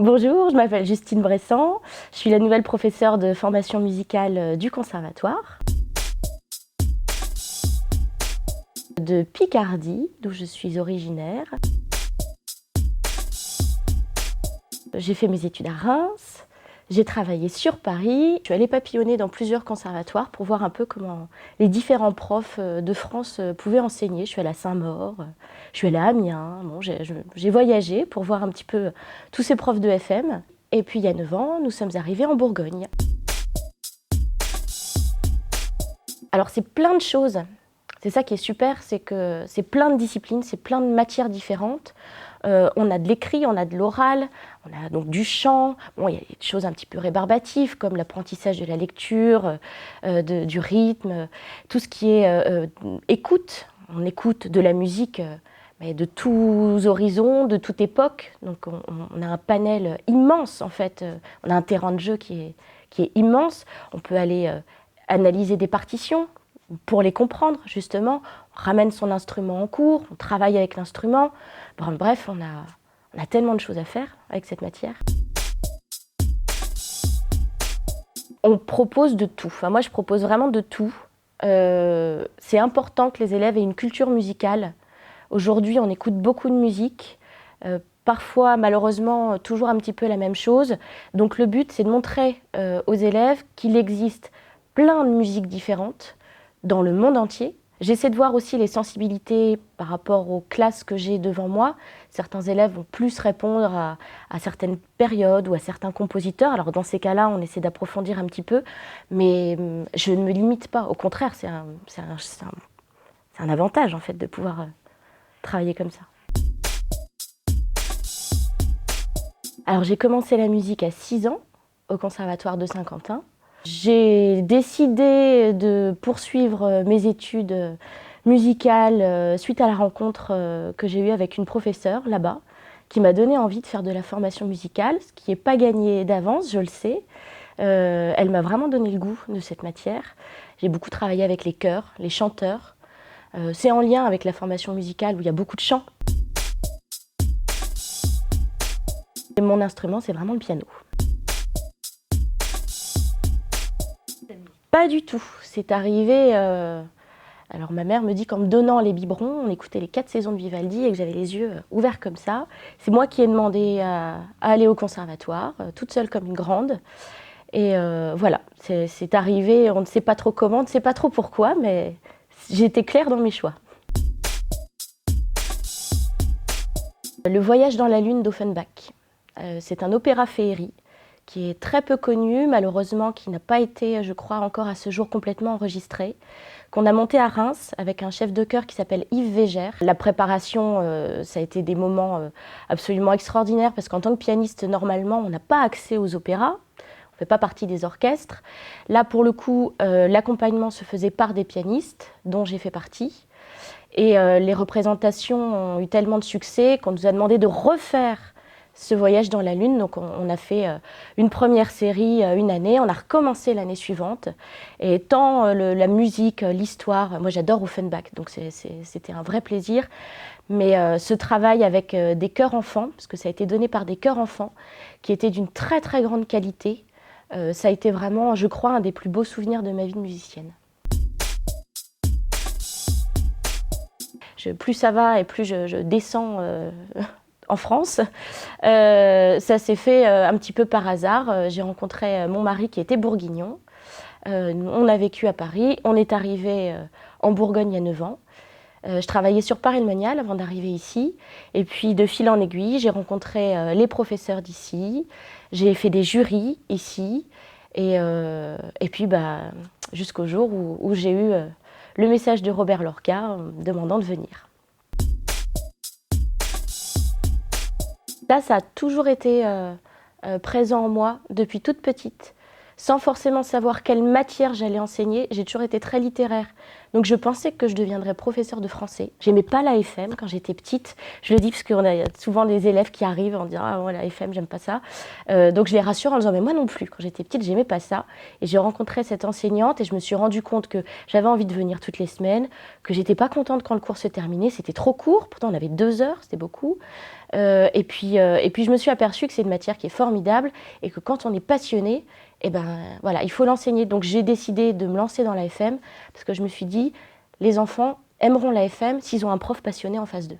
Bonjour, je m'appelle Justine Bressan, je suis la nouvelle professeure de formation musicale du Conservatoire de Picardie, d'où je suis originaire. J'ai fait mes études à Reims, j'ai travaillé sur Paris, je suis allée papillonner dans plusieurs conservatoires pour voir un peu comment les différents profs de France pouvaient enseigner. Je suis allée à Saint-Maur, je suis allée à Amiens, bon, j'ai voyagé pour voir un petit peu tous ces profs de FM. Et puis il y a 9 ans, nous sommes arrivés en Bourgogne. Alors c'est plein de choses. C'est ça qui est super, c'est que c'est plein de disciplines, c'est plein de matières différentes. On a de l'écrit, on a de l'oral, on a donc du chant. Bon, il y a des choses un petit peu rébarbatives comme l'apprentissage de la lecture, du rythme, tout ce qui est écoute. On écoute de la musique mais de tous horizons, de toute époque. Donc on a un panel immense en fait. On a un terrain de jeu qui est immense. On peut aller analyser des partitions pour les comprendre, justement. On ramène son instrument en cours, on travaille avec l'instrument. Bref, on a tellement de choses à faire avec cette matière. On propose de tout. Enfin, moi, je propose vraiment de tout. C'est important que les élèves aient une culture musicale. Aujourd'hui, on écoute beaucoup de musique. Parfois, malheureusement, toujours un petit peu la même chose. Donc le but, c'est de montrer aux élèves qu'il existe plein de musiques différentes dans le monde entier. J'essaie de voir aussi les sensibilités par rapport aux classes que j'ai devant moi. Certains élèves vont plus répondre à certaines périodes ou à certains compositeurs. Alors dans ces cas-là, on essaie d'approfondir un petit peu, mais je ne me limite pas. Au contraire, c'est un avantage en fait de pouvoir travailler comme ça. Alors j'ai commencé la musique à 6 ans au Conservatoire de Saint-Quentin. J'ai décidé de poursuivre mes études musicales suite à la rencontre que j'ai eue avec une professeure là-bas qui m'a donné envie de faire de la formation musicale, ce qui n'est pas gagné d'avance, je le sais. Elle m'a vraiment donné le goût de cette matière. J'ai beaucoup travaillé avec les chœurs, les chanteurs. C'est en lien avec la formation musicale où il y a beaucoup de chants. Et mon instrument, c'est vraiment le piano. Pas du tout. C'est arrivé. Alors ma mère me dit qu'en me donnant les biberons, on écoutait les 4 saisons de Vivaldi et que j'avais les yeux ouverts comme ça. C'est moi qui ai demandé à aller au conservatoire, toute seule comme une grande. Et voilà, c'est arrivé. On ne sait pas trop comment, on ne sait pas trop pourquoi, mais j'étais claire dans mes choix. Le voyage dans la lune d'Offenbach. C'est un opéra féerie qui est très peu connu, malheureusement, qui n'a pas été, je crois, encore à ce jour complètement enregistré, qu'on a monté à Reims avec un chef de chœur qui s'appelle Yves Végère. La préparation, ça a été des moments absolument extraordinaires parce qu'en tant que pianiste, normalement, on n'a pas accès aux opéras. On ne fait pas partie des orchestres. Là, pour le coup, l'accompagnement se faisait par des pianistes, dont j'ai fait partie. Et les représentations ont eu tellement de succès qu'on nous a demandé de refaire ce voyage dans la Lune. Donc on a fait une première série une année, on a recommencé l'année suivante. Et tant la musique, l'histoire, moi j'adore Offenbach, donc c'était un vrai plaisir. Mais ce travail avec des chœurs enfants, parce que ça a été donné par des chœurs enfants, qui étaient d'une très très grande qualité, ça a été vraiment, je crois, un des plus beaux souvenirs de ma vie de musicienne. Plus ça va et plus je descends en France. Ça s'est fait un petit peu par hasard. J'ai rencontré mon mari qui était bourguignon. On a vécu à Paris. On est arrivé en Bourgogne il y a 9 ans. Je travaillais sur Paray-le-Monial avant d'arriver ici. Et puis de fil en aiguille, j'ai rencontré les professeurs d'ici. J'ai fait des jurys ici. Et puis jusqu'au jour où j'ai eu le message de Robert Lorca me demandant de venir. Ça a toujours été présent en moi depuis toute petite. sans forcément savoir quelle matière j'allais enseigner. J'ai toujours été très littéraire. Donc je pensais que je deviendrais professeure de français. J'aimais pas la FM quand j'étais petite. Je le dis parce qu'on a souvent des élèves qui arrivent en disant « Ah ouais, la FM, j'aime pas ça ». Donc je les rassure en disant « Mais moi non plus, quand j'étais petite, j'aimais pas ça ». Et j'ai rencontré cette enseignante et je me suis rendu compte que j'avais envie de venir toutes les semaines, que j'étais pas contente quand le cours se terminait. C'était trop court, pourtant on avait 2 heures, c'était beaucoup. Et puis je me suis aperçue que c'est une matière qui est formidable et que quand on est passionné, eh ben, voilà, il faut l'enseigner. Donc j'ai décidé de me lancer dans la FM parce que je me suis dit, les enfants aimeront la FM s'ils ont un prof passionné en face d'eux.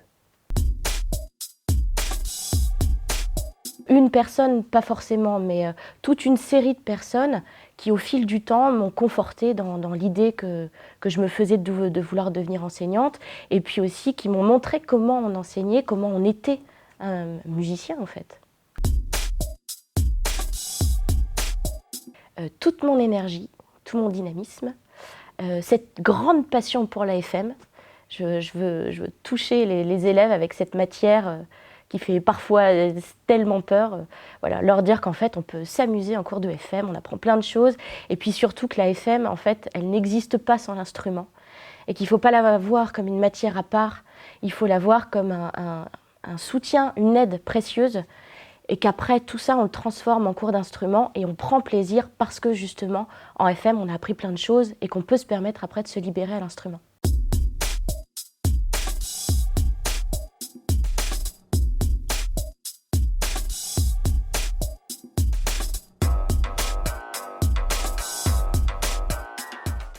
Une personne, pas forcément, mais toute une série de personnes qui, au fil du temps, m'ont confortée dans l'idée que je me faisais de vouloir devenir enseignante, et puis aussi qui m'ont montré comment on enseignait, comment on était un musicien, en fait. Toute mon énergie, tout mon dynamisme, cette grande passion pour la FM. Je veux toucher les élèves avec cette matière qui fait parfois tellement peur. Voilà, leur dire qu'en fait, on peut s'amuser en cours de FM, on apprend plein de choses. Et puis surtout que la FM, en fait, elle n'existe pas sans l'instrument. Et qu'il ne faut pas la voir comme une matière à part, il faut la voir comme un soutien, une aide précieuse. Et qu'après, tout ça, on le transforme en cours d'instrument et on prend plaisir parce que justement, en FM, on a appris plein de choses et qu'on peut se permettre après de se libérer à l'instrument.